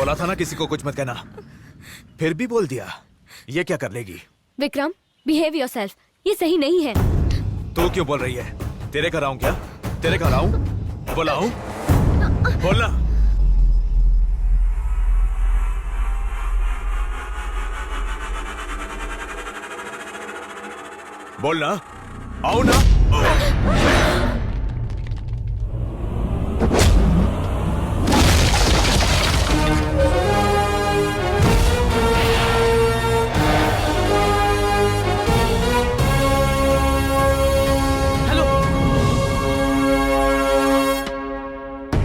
बोला था ना किसी को कुछ मत कहना, फिर भी बोल दिया। ये क्या कर लेगी? विक्रम, बिहेव योरसेल्फ, ये सही नहीं है। तू क्यों बोल रही है? तेरे घर आऊं क्या? तेरे घर आऊं? बुलाऊं? बोलना। बोलना, आओ ना।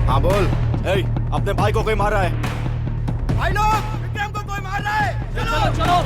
हाँ बोल। अपने भाई को कोई मार रहा है। भाई लोग, विक्रम को कोई मार रहा है। चलो चलो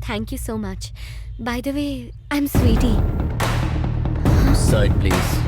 Thank you so much. By the way, I'm Sweetie. Side, please.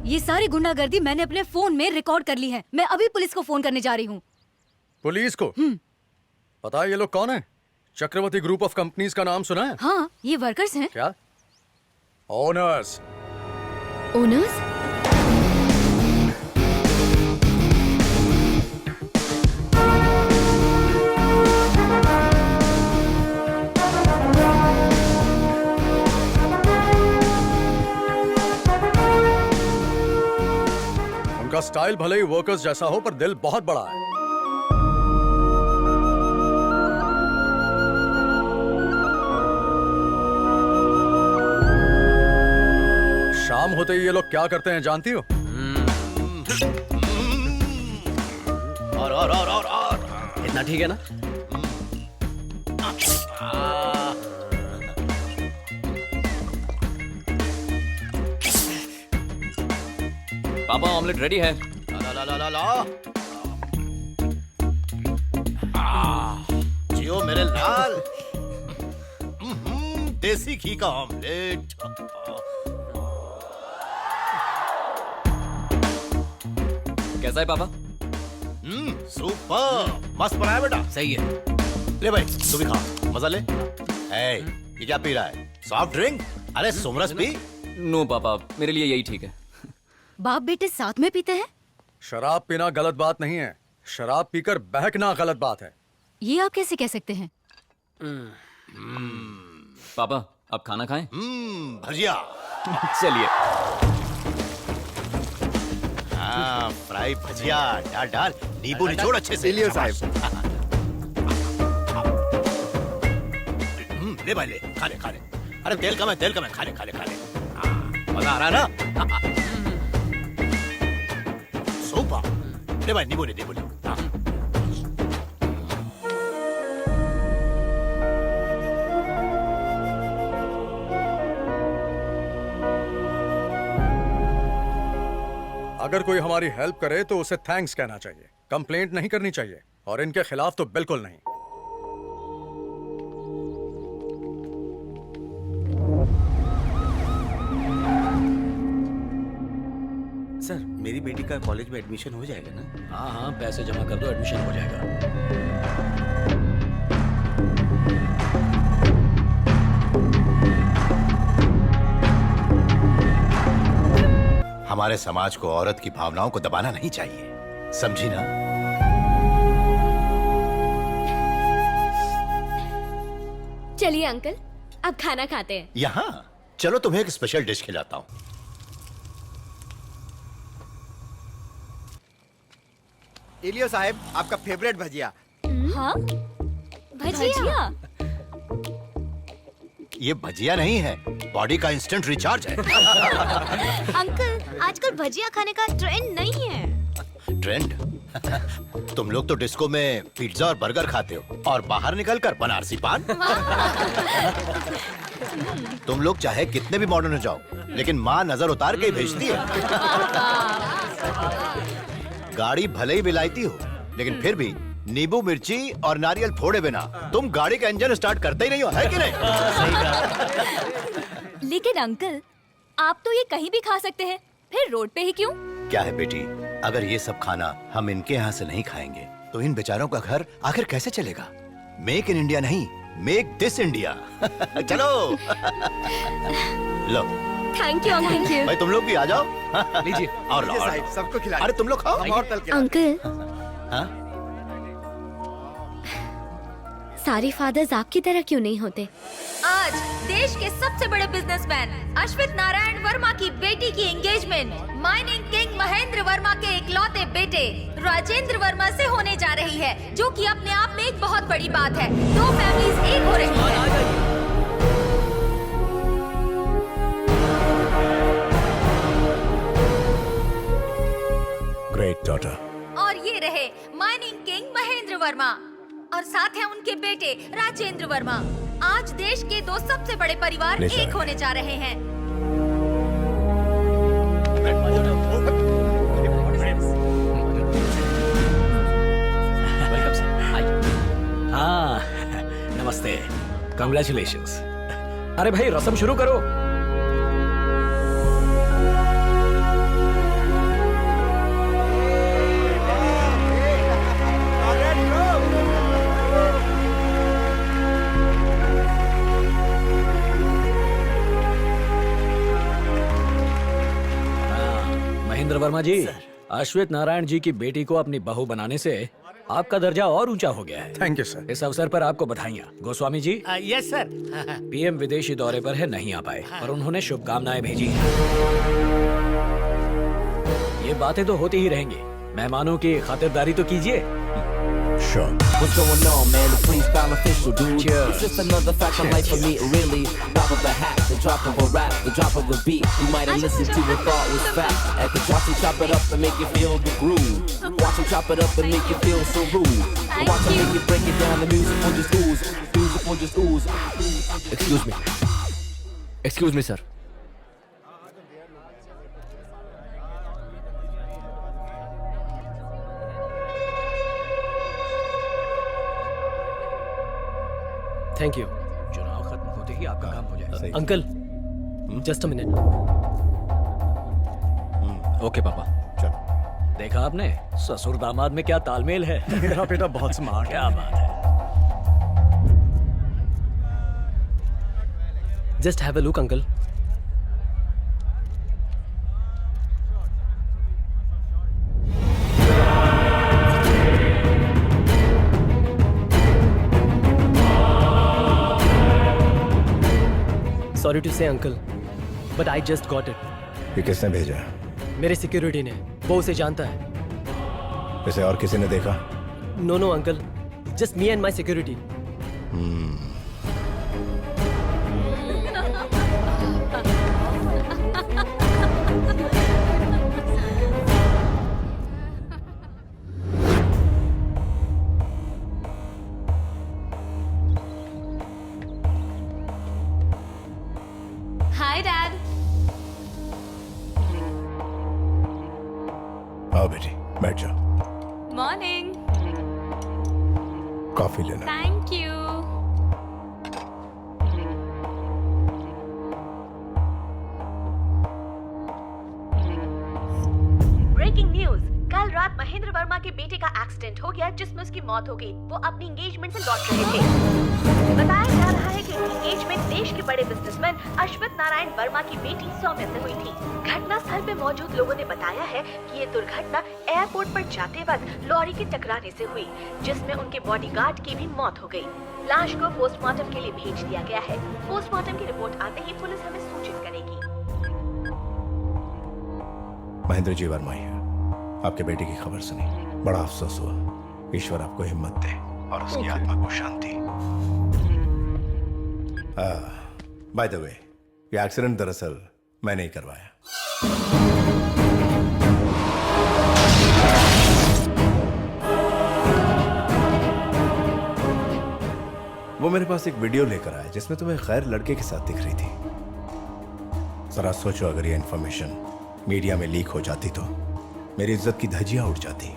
ये सारी गुंडागर्दी मैंने अपने फोन में रिकॉर्ड कर ली है। मैं अभी पुलिस को फोन करने जा रही हूँ। पुलिस को? पता है ये लोग कौन है? चक्रवर्ती ग्रुप ऑफ कंपनीज का नाम सुना है? हाँ, ये वर्कर्स हैं। क्या? ओनर्स। ओनर्स? उनका स्टाइल भले ही वर्कर्स जैसा हो, पर दिल बहुत बड़ा है। शाम होते ही ये लोग क्या करते हैं जानती हो? और इतना ठीक है ना? पापा, ऑमलेट रेडी है। ला ला ला ला ला। जियो मेरे लाल। देसी घी का ऑमलेट। कैसा है पापा? सुपर, मस्त बनाया बेटा। सही है। ले भाई, तू भी खा, मजा ले। ये क्या पी रहा है? Soft drink? अरे सोमरस पी। नो पापा, मेरे लिए यही ठीक है। बाप बेटे साथ में पीते हैं? शराब पीना गलत बात नहीं है, शराब पीकर बहकना गलत बात है। ये आप कैसे कह सकते हैं? पापा, अब खाना खाएं? भजिया। चलिए। हाँ, फ्राई भजिया डाल डाल, नींबू निचोड़ अच्छे से। लियो साहब। ले भाई ले, खा ले खा ले। अरे तेल कम है, खा ले खा ले खा ले। मजा आ रहा है ना? सुपर। ले भाई, नींबू ले। अगर कोई हमारी हेल्प करे तो उसे थैंक्स कहना चाहिए, कंप्लेंट नहीं करनी चाहिए। और इनके खिलाफ तो बिल्कुल नहीं। सर मेरी बेटी का कॉलेज में एडमिशन हो जाएगा ना? हाँ हाँ, पैसे जमा कर दो, एडमिशन हो जाएगा। हमारे समाज को औरत की भावनाओं को दबाना नहीं चाहिए, समझी ना? चलिए अंकल, अब खाना खाते हैं। यहाँ चलो, तुम्हें एक स्पेशल डिश खिलाता हूँ। इलियो साहब, आपका फेवरेट भजिया। हाँ, भजिया। ये भजिया नहीं है, बॉडी का इंस्टेंट रिचार्ज है। अंकल, आजकल भजिया खाने का ट्रेंड नहीं है। ट्रेंड? तुम लोग तो डिस्को में पिज्जा और बर्गर खाते हो और बाहर निकलकर बनारसी पान। तुम लोग चाहे कितने भी मॉडर्न हो जाओ, लेकिन माँ नजर उतार के ही भेजती है। गाड़ी भले ही विलायती हो, लेकिन फिर भी नींबू मिर्ची और नारियल फोड़े बिना तुम गाड़ी का इंजन स्टार्ट करते ही नहीं हो, है कि नहीं? लेकिन अंकल, आप तो ये कहीं भी खा सकते हैं, फिर रोड पे ही क्यों? क्या है बेटी, अगर ये सब खाना हम इनके यहाँ से नहीं खाएंगे तो इन बेचारों का घर आखिर कैसे चलेगा? मेक इन इंडिया नहीं, मेक दिस इंडिया। चलो। लो थैंक यू अंकल। भाई, तुम लोग भी आ जाओ। लीजिए। और लो, और साहब, लो। सबको खिला। अरे तुम लोग खाओ। हम और तल के अंकल, हाँ? सारे फादर्स आपकी तरह क्यों नहीं होते? आज देश के सबसे बड़े बिजनेसमैन अश्वित नारायण वर्मा की बेटी की engagement mining king Mahendra Verma के इकलौते बेटे राजेंद्र वर्मा से होने जा रही है, जो कि अपने आप में एक बहुत बड़ी बात है। दो फैमिलीज एक हो रही है। Great daughter. और ये रहे माइनिंग किंग महेंद्र वर्मा और साथ हैं उनके बेटे राजेंद्र वर्मा। आज देश के दो सबसे बड़े परिवार एक होने जा रहे हैं। वेलकम सर, आइए। हाँ, नमस्ते, कंग्रेचुलेशंस। अरे भाई, रस्म शुरू करो। महेंद्र वर्मा जी, अश्वित नारायण जी की बेटी को अपनी बहू बनाने से आपका दर्जा और ऊंचा हो गया है। Thank you sir. इस अवसर पर आपको बधाइयाँ। Goswami ji, yes sir. PM विदेशी दौरे पर है, नहीं आ पाए, पर उन्होंने शुभकामनाएं भेजी। ये बातें तो होती ही रहेंगी, मेहमानों की खातिरदारी तो कीजिए। Sure. What's going on, man? The freestyle official, dude. Cheers. It's just another fact of life for me, really. Drop of a hat, the drop of a rap, the drop of a beat. You might have listened to and thought was fact. At the drop, they chop it up and make you feel the groove. Watch them chop it up and make you feel so rude. Watch them make you break it down. The music will just ooze. Music will just ooze. Excuse me. Excuse me, sir. Thank you. चुनाव खत्म होते ही आपका काम हो जाएगा। Uncle, just a minute. Okay पापा। चलो। देखा आपने, ससुर दामाद में क्या तालमेल है। मेरा बेटा बहुत स्मार्ट है। क्या बात है। Just have a look uncle. Sorry to say uncle, but I just got it. ये किसने भेजा? मेरे सिक्योरिटी ने, वो उसे जानता है। इसे और किसी ने देखा? No no uncle, just me and my security. Hi dad. आओ बेटी, बैठ जाओ। मॉर्निंग। कॉफी लेना। Thank you. ब्रेकिंग न्यूज, कल रात महेंद्र वर्मा के बेटे का एक्सीडेंट हो गया जिसमें उसकी मौत हो गई। वो अपनी एंगेजमेंट से लौट रहे थे। बताया जा रहा है कि एंगेजमेंट देश के बड़े बिजनेसमैन अश्वथ नारायण वर्मा की बेटी सौम्या से हुई थी। घटना स्थल पे मौजूद लोगों ने बताया है कि ये दुर्घटना एयरपोर्ट पर जाते वक्त लॉरी के टकराने से हुई, जिसमें उनके बॉडीगार्ड की भी मौत हो गई। लाश को पोस्टमार्टम के लिए भेज दिया गया है। पोस्टमार्टम की रिपोर्ट आते ही पुलिस हमें सूचित करेगी। महेंद्र जी वर्मा ही है। आपके बेटे की खबर सुनी, बड़ा अफसोस हुआ। ईश्वर आपको हिम्मत दे और उसकी आत्मा को शांति। बाय द वे, ये एक्सीडेंट दरअसल मैंने ही करवाया। वो मेरे पास एक वीडियो लेकर आया जिसमें तुम्हें खैर लड़के के साथ दिख रही थी। जरा सोचो, अगर ये इंफॉर्मेशन मीडिया में लीक हो जाती तो मेरी इज्जत की धज्जियां उड़ जाती,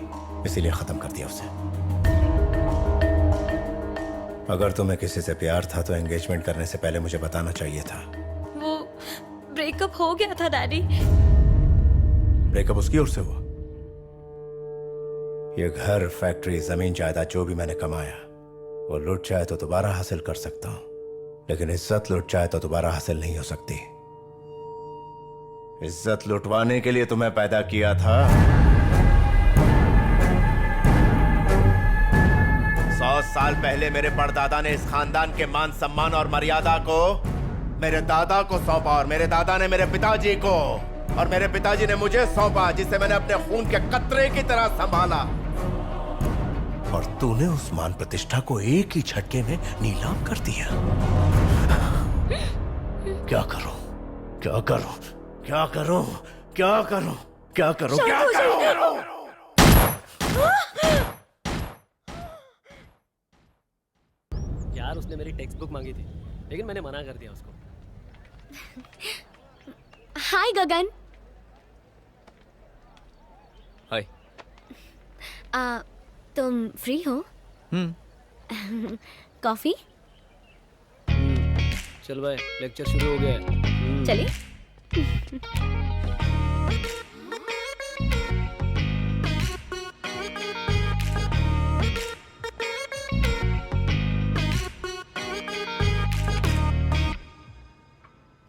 इसीलिए खत्म कर दिया उसे। अगर तुम्हें किसी से प्यार था तो एंगेजमेंट करने से पहले मुझे बताना चाहिए था। वो ब्रेकअप हो गया था डैडी। ब्रेकअप उसकी ओर से हुआ? ये घर, फैक्ट्री, जमीन, जायदाद जो भी मैंने कमाया वो लुट जाए तो दोबारा हासिल कर सकता हूं, लेकिन इज्जत लुट जाए तो दोबारा हासिल नहीं हो सकती। इज्जत लुटवाने के लिए तुम्हें पैदा किया था। 100 साल पहले मेरे परदादा ने इस खानदान के मान सम्मान और मर्यादा को मेरे दादा को सौंपा, और मेरे दादा ने मेरे पिताजी को, और मेरे पिताजी ने मुझे सौंपा, जिसे मैंने अपने खून के कतरे की तरह संभाला। और तूने उस मान प्रतिष्ठा को एक ही झटके में नीलाम कर दिया। क्या करूं, क्या करूं, क्या करूं, क्या करूं, क्या करूं, क्या करूं? यार उसने मेरी टेक्स्ट बुक मांगी थी, लेकिन मैंने मना कर दिया उसको। हाय गगन। हाय। तुम फ्री हो? कॉफी? चल भाई, लेक्चर शुरू हो गया है। चलिए।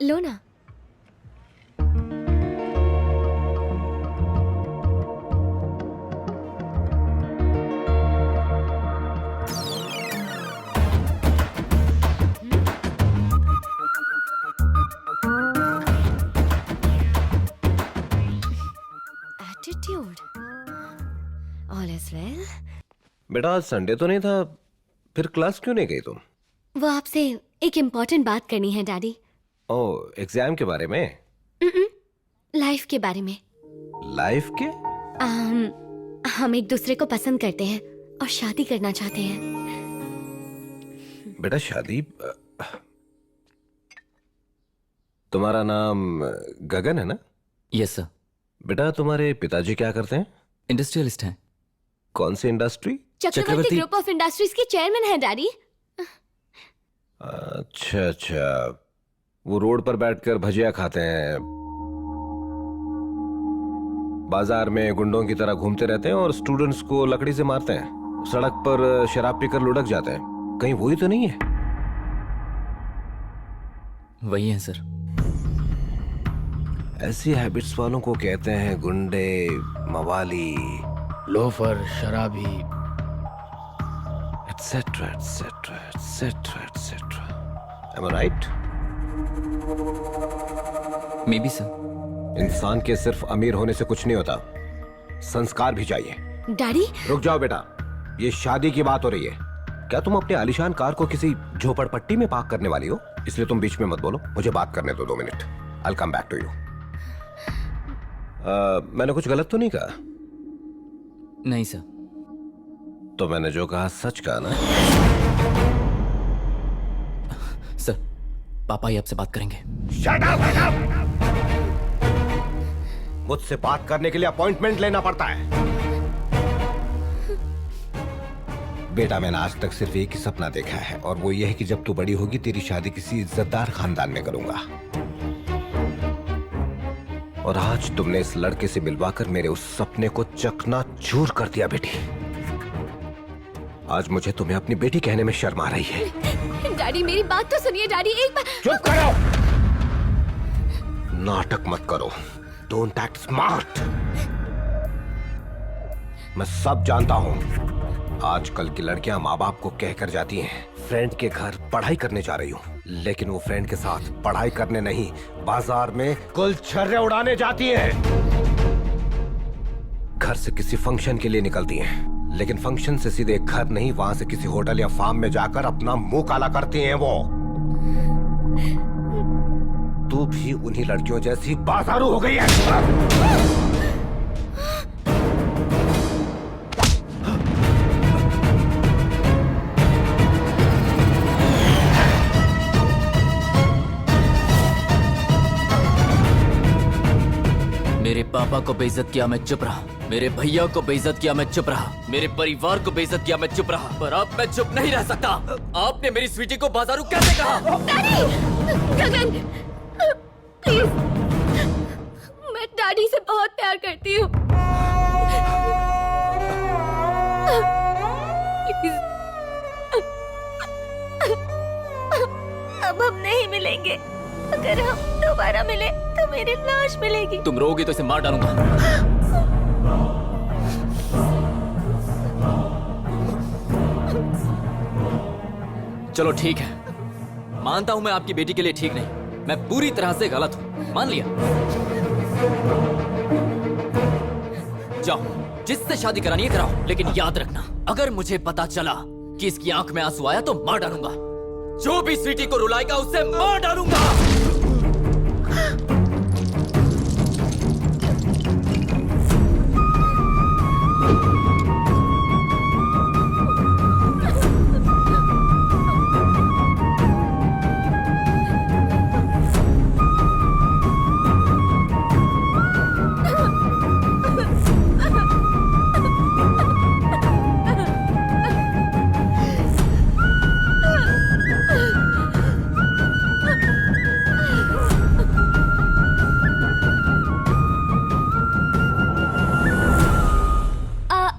लो ना। एटीट्यूड। All is well. बेटा आज संडे तो नहीं था, फिर क्लास क्यों नहीं गई तुम? वो आपसे एक इम्पोर्टेंट बात करनी है डैडी। ओह, एग्जाम के बारे में? लाइफ के बारे में। लाइफ के? हम एक दूसरे को पसंद करते हैं और शादी करना चाहते हैं। बेटा शादी? तुम्हारा नाम गगन है ना? Yes sir. बेटा तुम्हारे पिताजी क्या करते हैं? इंडस्ट्रियलिस्ट हैं। कौन सी industry? Chakravarti group of industries के चेयरमैन हैं डैडी। अच्छा अच्छा, वो रोड पर बैठकर भजिया खाते हैं, बाजार में गुंडों की तरह घूमते रहते हैं और स्टूडेंट्स को लकड़ी से मारते हैं, सड़क पर शराब पीकर लुढ़क जाते हैं। कहीं वही तो नहीं है? वही है सर। ऐसी हैबिट्स वालों को कहते हैं गुंडे, मवाली, लोफर, शराबी, etcetera etcetera etcetera etcetera. Am I right? May be sir. इंसान के सिर्फ अमीर होने से कुछ नहीं होता, संस्कार भी चाहिए। डैडी रुक जाओ बेटा, ये शादी की बात हो रही है। क्या तुम अपने आलीशान कार को किसी झोपड़पट्टी में पार्क करने वाली हो? इसलिए तुम बीच में मत बोलो, मुझे बात करने दो 2 minute. I'll come back to you. मैंने कुछ गलत तो नहीं कहा? नहीं सर। तो मैंने जो कहा सच कहा ना? सर, पापा ही आपसे बात करेंगे। Shut up, shut up! मुझसे बात करने के लिए अपॉइंटमेंट लेना पड़ता है। बेटा मैंने आज तक सिर्फ एक ही सपना देखा है और वो ये है कि जब तू बड़ी होगी तेरी शादी किसी इज्जतदार खानदान में करूंगा। और आज तुमने इस लड़के से मिलवाकर मेरे उस सपने को चकनाचूर कर दिया बेटी। आज मुझे तुम्हें अपनी बेटी कहने में शर्म आ रही है। डैडी मेरी बात तो सुनिए डैडी, एक बार। चुप करो, नाटक मत करो। Don't act smart. मैं सब जानता हूं। आजकल की लड़कियां माँ बाप को कहकर जाती हैं फ्रेंड के घर पढ़ाई करने जा रही हूँ, लेकिन वो फ्रेंड के साथ पढ़ाई करने नहीं, बाजार में गुलछर्रे उड़ाने जाती हैं। घर से किसी फंक्शन के लिए निकलती हैं, लेकिन फंक्शन से सीधे घर नहीं, वहां से किसी होटल या फार्म में जाकर अपना मुंह काला करती हैं वो। तू भी उन्हीं लड़कियों जैसी बाजारू हो गई है। मेरे पापा को बेइज्जत किया, मैं चुप रहा। मेरे भैया को बेइज्जत किया, मैं चुप रहा। मेरे परिवार को बेइज्जत किया, मैं चुप रहा। पर अब मैं चुप नहीं रह सकता। आपने मेरी स्वीटी को बाजारू कैसे कहा? गगन प्लीज, मैं डैडी से बहुत प्यार करती हूँ। प्लीज, अब हम नहीं मिलेंगे। अगर हम दोबारा मिले तो मेरी लाश मिलेगी। तुम रोगी तो इसे मार डालूंगा। चलो ठीक है, मानता हूं मैं आपकी बेटी के लिए ठीक नहीं, मैं पूरी तरह से गलत हूं, मान लिया। जाओ, जिससे शादी करानी है कराओ, लेकिन याद रखना अगर मुझे पता चला कि इसकी आंख में आंसू आया तो मार डालूंगा। जो भी स्वीटी को रुलाएगा उससे मार डालूंगा।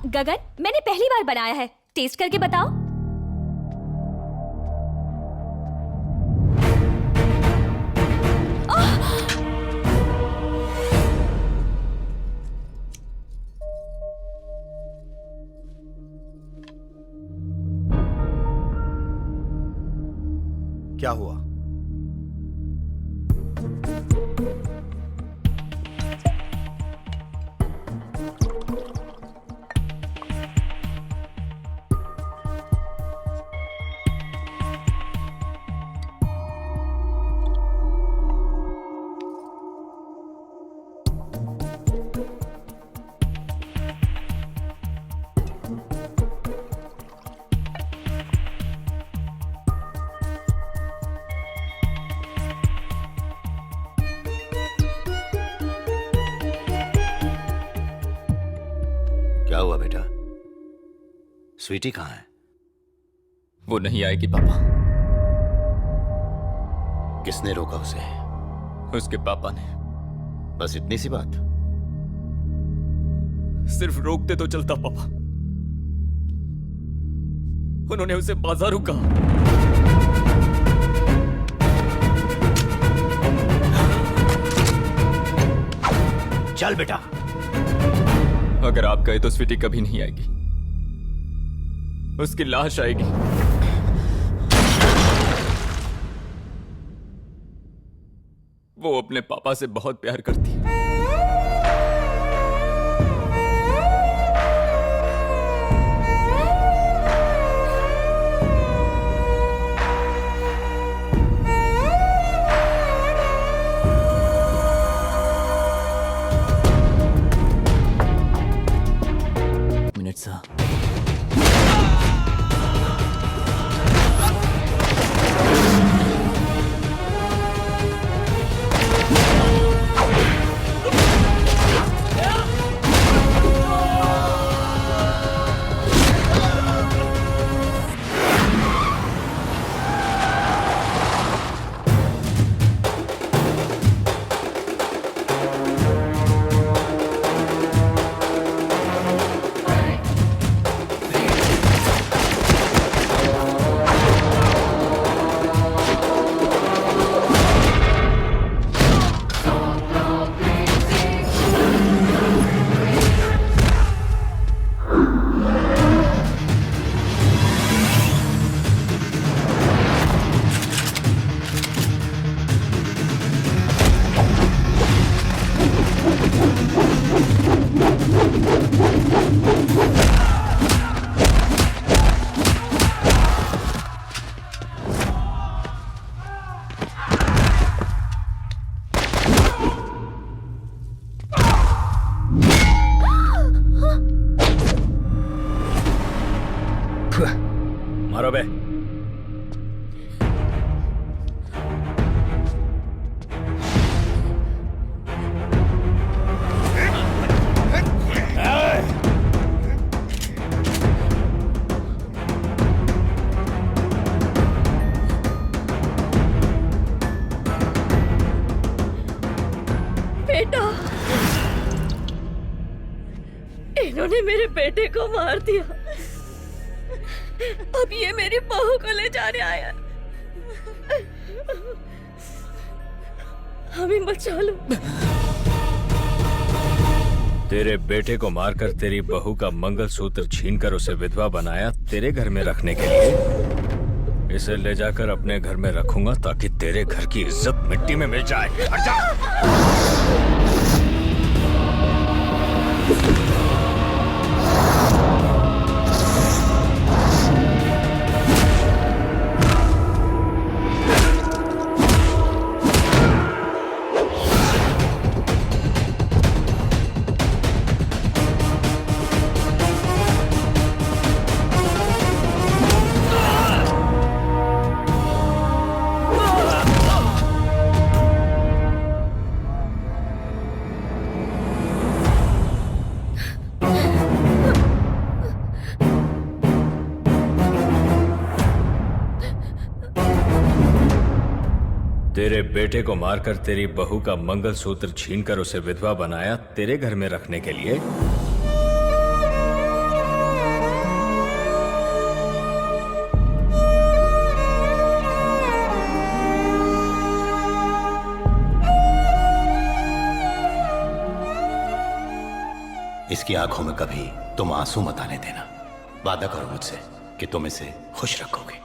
गगन, मैंने पहली बार बनाया है, टेस्ट करके बताओ। क्या हुआ? क्या हुआ बेटा? स्वीटी कहाँ है? वो नहीं आएगी पापा। किसने रोका उसे? उसके पापा ने। बस इतनी सी बात? सिर्फ रोकते तो चलता पापा, उन्होंने उसे बाजारू कहा। चल बेटा। अगर आप गए तो स्वीटी कभी नहीं आएगी, उसकी लाश आएगी। वो अपने पापा से बहुत प्यार करती है। सा मारो बे। बेटा, इन्होंने मेरे बेटे को मार दिया। अब ये मेरी बहू को ले जाने आया। हमें बचा लो। तेरे बेटे को मारकर तेरी बहू का मंगलसूत्र छीनकर उसे विधवा बनाया तेरे घर में रखने के लिए। इसे ले जाकर अपने घर में रखूंगा ताकि तेरे घर की इज्जत मिट्टी में मिल जाए। हट जा। तेरे बेटे को मारकर तेरी बहू का मंगलसूत्र छीनकर उसे विधवा बनाया तेरे घर में रखने के लिए। इसकी आंखों में कभी तुम आंसू मत आने देना। वादा करो मुझसे कि तुम इसे खुश रखोगे।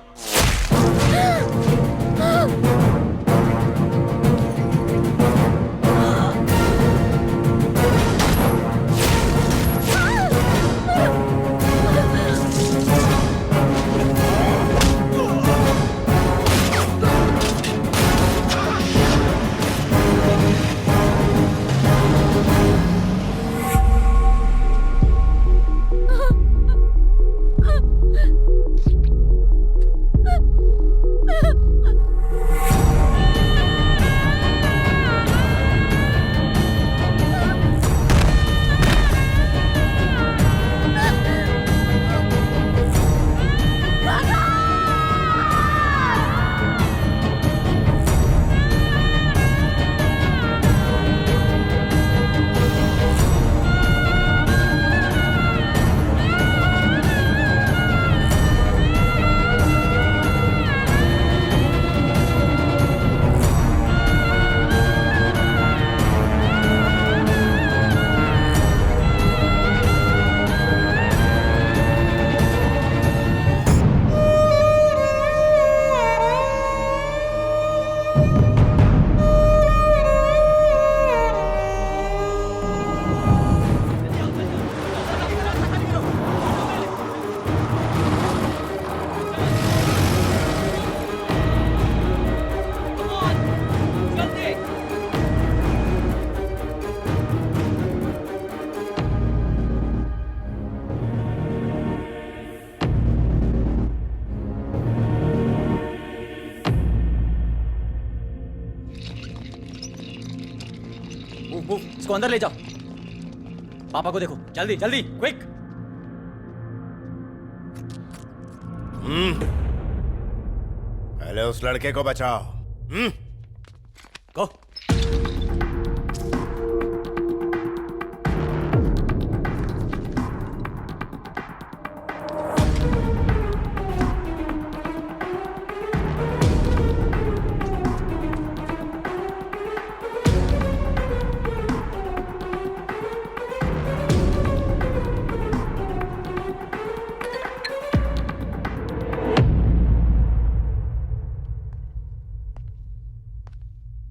इसको अंदर ले जाओ। पापा को देखो, जल्दी जल्दी, क्विक। पहले उस लड़के को बचाओ। गो।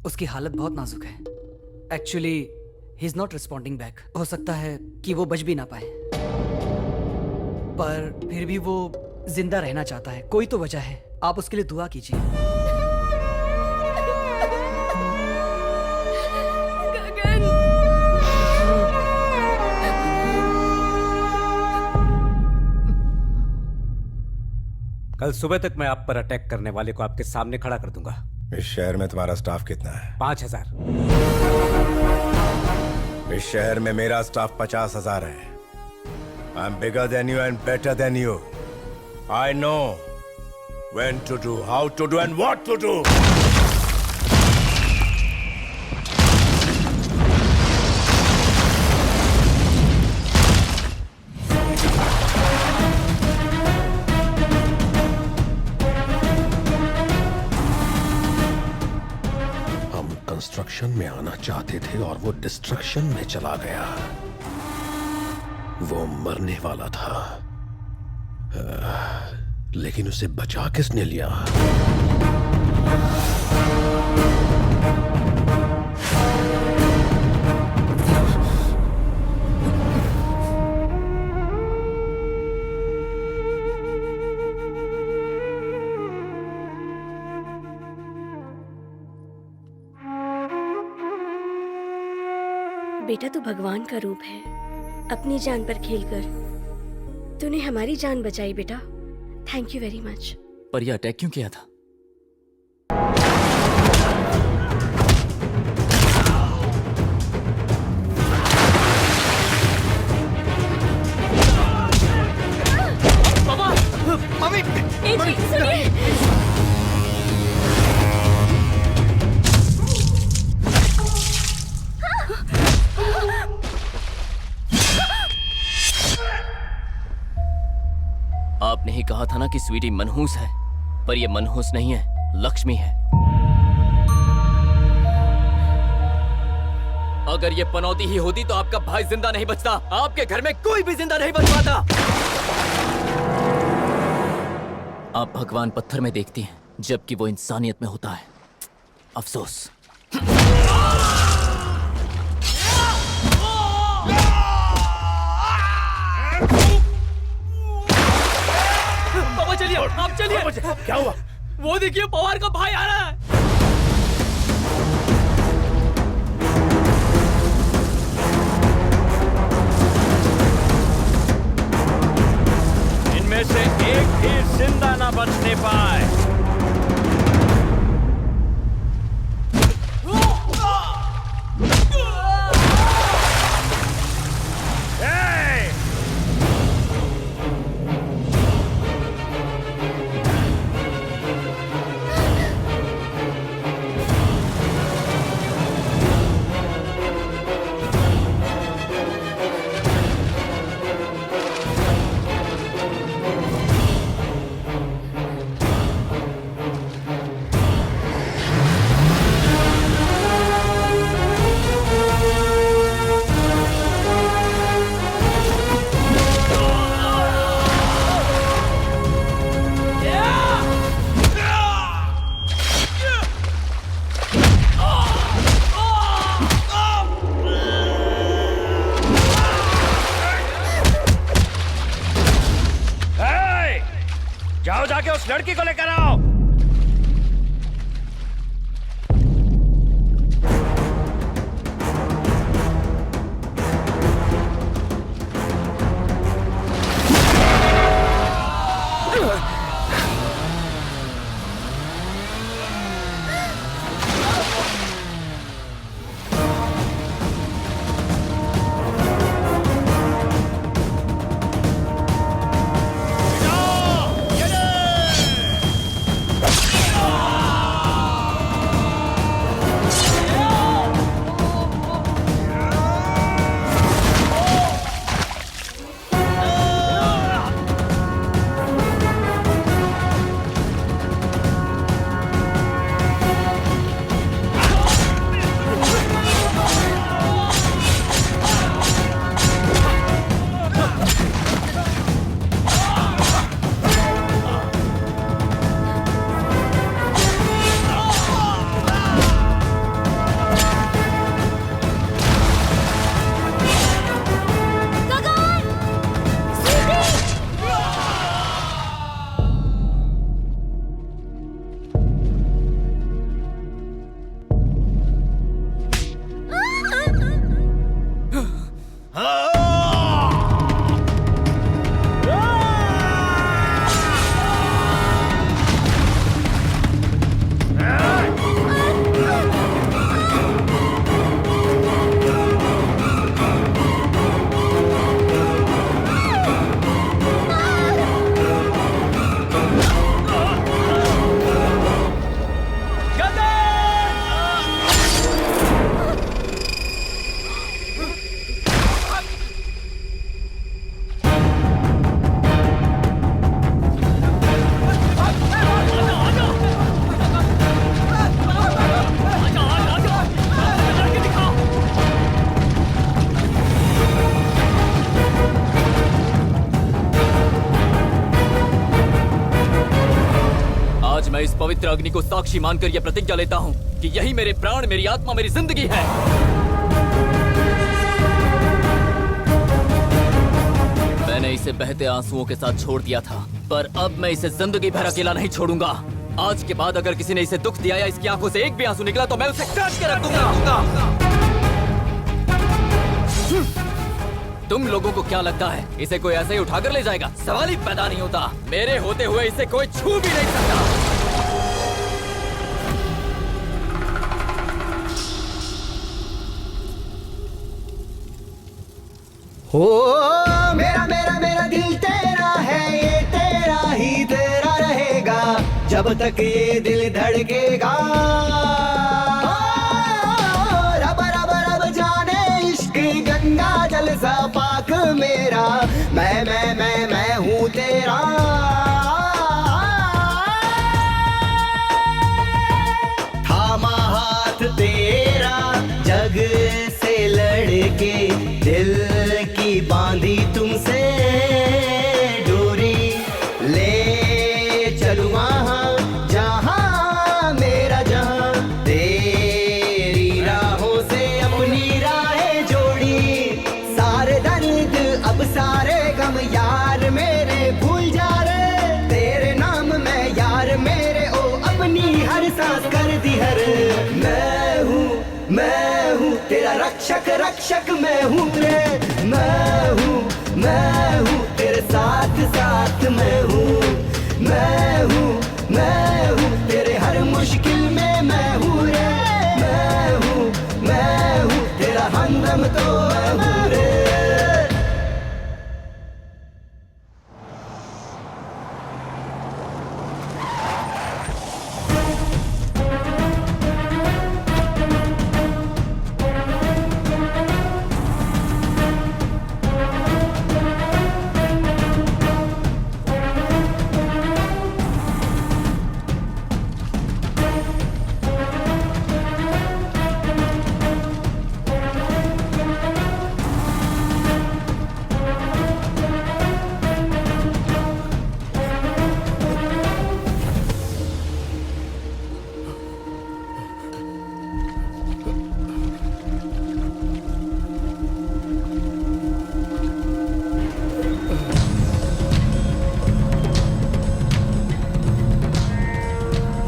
उसकी हालत बहुत नाजुक है। Actually he is not responding back. हो सकता है कि वो बच भी ना पाए, पर फिर भी वो जिंदा रहना चाहता है। कोई तो वजह है, आप उसके लिए दुआ कीजिए। कल सुबह तक मैं आप पर अटैक करने वाले को आपके सामने खड़ा कर दूंगा। इस शहर में तुम्हारा स्टाफ कितना है? 5000। इस शहर में मेरा स्टाफ 50,000 है। I am bigger than you and better than you. I know when to do, how to do and what to do. Construction में आना चाहते थे और वो डिस्ट्रक्शन में चला गया। वो मरने वाला था, लेकिन उसे बचा किसने लिया? बेटा तू भगवान का रूप है। अपनी जान पर खेलकर तूने हमारी जान बचाई बेटा। Thank you very much. पर यह अटैक क्यों किया था? पापा, मम्मी, सुनिए। आपने ही कहा था ना कि स्वीटी मनहूस है, पर यह मनहूस नहीं है, लक्ष्मी है। अगर ये पनौती ही होती तो आपका भाई जिंदा नहीं बचता, आपके घर में कोई भी जिंदा नहीं बच पाता। आप भगवान पत्थर में देखती हैं, जबकि वो इंसानियत में होता है। अफसोस। पापा चलिए, आप चलिए। क्या हुआ? वो देखिए, पवार का भाई आ रहा है। इनमें से एक भी जिंदा ना बचने पाए। जाओ जाके उस लड़की को लेकर आओ। मैं इस पवित्र अग्नि को साक्षी मानकर यह प्रतिज्ञा लेता हूँ कि यही मेरे प्राण, मेरी आत्मा, मेरी जिंदगी है। मैंने इसे बहते आंसुओं के साथ छोड़ दिया था, पर अब मैं इसे जिंदगी भर अकेला नहीं छोड़ूंगा। आज के बाद अगर किसी ने इसे दुख दिया या इसकी आंखों से एक भी आंसू निकला तो मैं उसे काट के रख दूंगा। तुम लोगों को क्या लगता है इसे कोई ऐसे ही उठाकर ले जाएगा? सवाल ही पैदा नहीं होता। मेरे होते हुए इसे कोई छू भी नहीं सकता। हो मेरा मेरा मेरा दिल तेरा है, ये तेरा ही तेरा रहेगा जब तक ये दिल धड़केगा। रब रब रब जाने इश्क गंगा जल सा पाक मेरा, मैं हूँ तेरा। थामा हाथ तेरा जग से लड़के, दिल की बांधी तुमसे डोरी, ले चलूं वहाँ जहाँ मेरा जहाँ, तेरी राहों से अपनी राहें जोड़ी। सारे दर्द अब सारे गम यार मेरे भूल जा रे, तेरे नाम में यार मेरे ओ अपनी हर सांस कर दी हर। मैं हूँ तेरा रक्षक रक्षक मैं हूँ रे, मैं हूँ तेरे साथ साथ मैं हूँ, मैं हूँ तेरे हर मुश्किल में मैं हूँ रे, मैं हूँ तेरा हमदम तो मैं हूँ रे।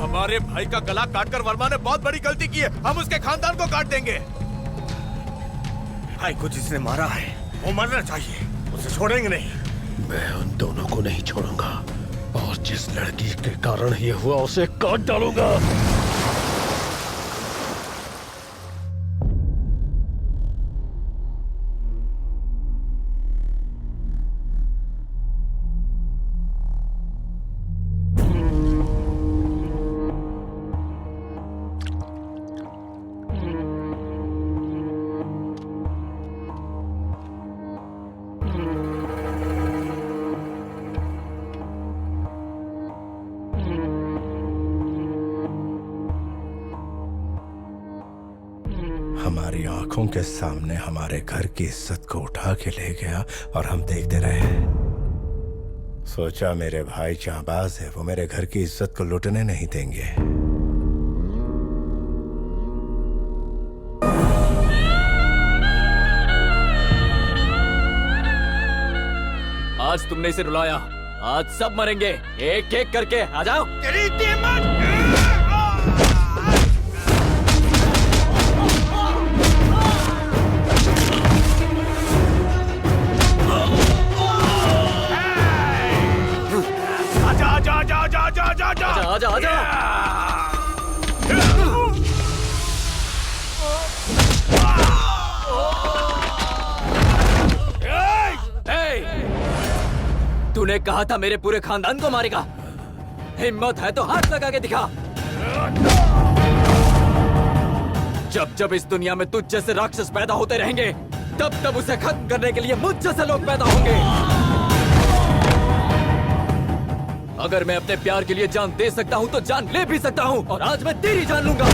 हमारे भाई का गला काटकर वर्मा ने बहुत बड़ी गलती की है। हम उसके खानदान को काट देंगे। भाई को जिसने मारा है वो मरना चाहिए, उसे छोड़ेंगे नहीं। मैं उन दोनों को नहीं छोड़ूंगा और जिस लड़की के कारण ये हुआ उसे काट डालूंगा। हमारी आंखों के सामने हमारे घर की इज्जत को उठा के ले गया और हम देखते रहे। सोचा मेरे भाई जाबाज है, वो मेरे घर की इज्जत को लुटने नहीं देंगे। आज तुमने इसे रुलाया, आज सब मरेंगे एक एक करके। आ जाओ। आजा आजा। तूने कहा था मेरे पूरे खानदान को मारेगा। हिम्मत है तो हाथ लगा के दिखा। जब जब इस दुनिया में तुझ जैसे राक्षस पैदा होते रहेंगे, तब तब उसे खत्म करने के लिए मुझ जैसे लोग पैदा होंगे। अगर मैं अपने प्यार के लिए जान दे सकता हूँ तो जान ले भी सकता हूँ, और आज मैं तेरी जान लूंगा।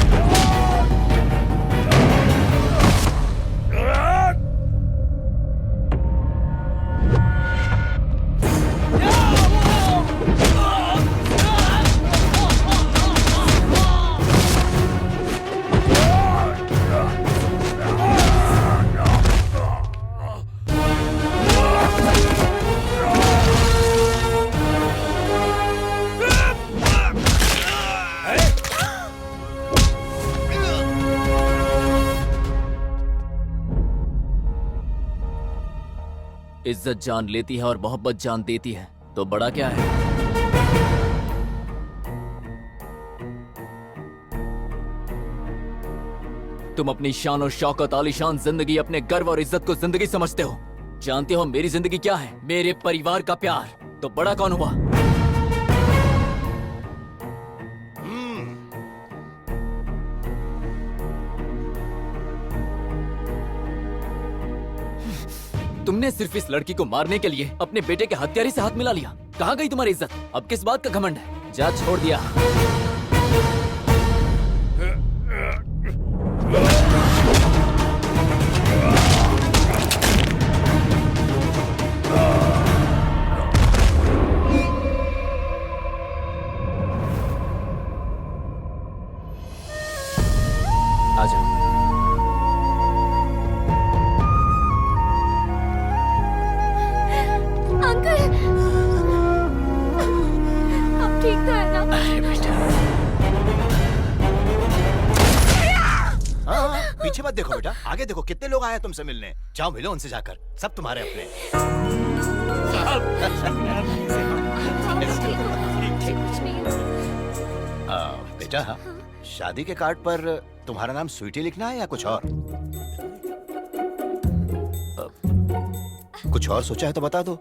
इज्जत जान लेती है और मोहब्बत जान देती है, तो बड़ा क्या है? तुम अपनी शान और शौकत, आलीशान जिंदगी, अपने गर्व और इज्जत को जिंदगी समझते हो। जानते हो मेरी जिंदगी क्या है? मेरे परिवार का प्यार। तो बड़ा कौन हुआ? तुमने सिर्फ इस लड़की को मारने के लिए अपने बेटे के हत्यारे से हाथ मिला लिया। कहाँ गई तुम्हारी इज्जत? अब किस बात का घमंड है? जा, छोड़ दिया। आजा। अंकल, अब ठीक तो है ना? अरे बेटा, हाँ, पीछे मत देखो बेटा, आगे देखो। कितने लोग आए हैं तुमसे मिलने। जाओ मिलो उनसे जाकर, सब तुम्हारे अपने। बेटा, शादी के कार्ड पर तुम्हारा नाम स्वीटी लिखना है या कुछ और? कुछ और सोचा है तो बता दो।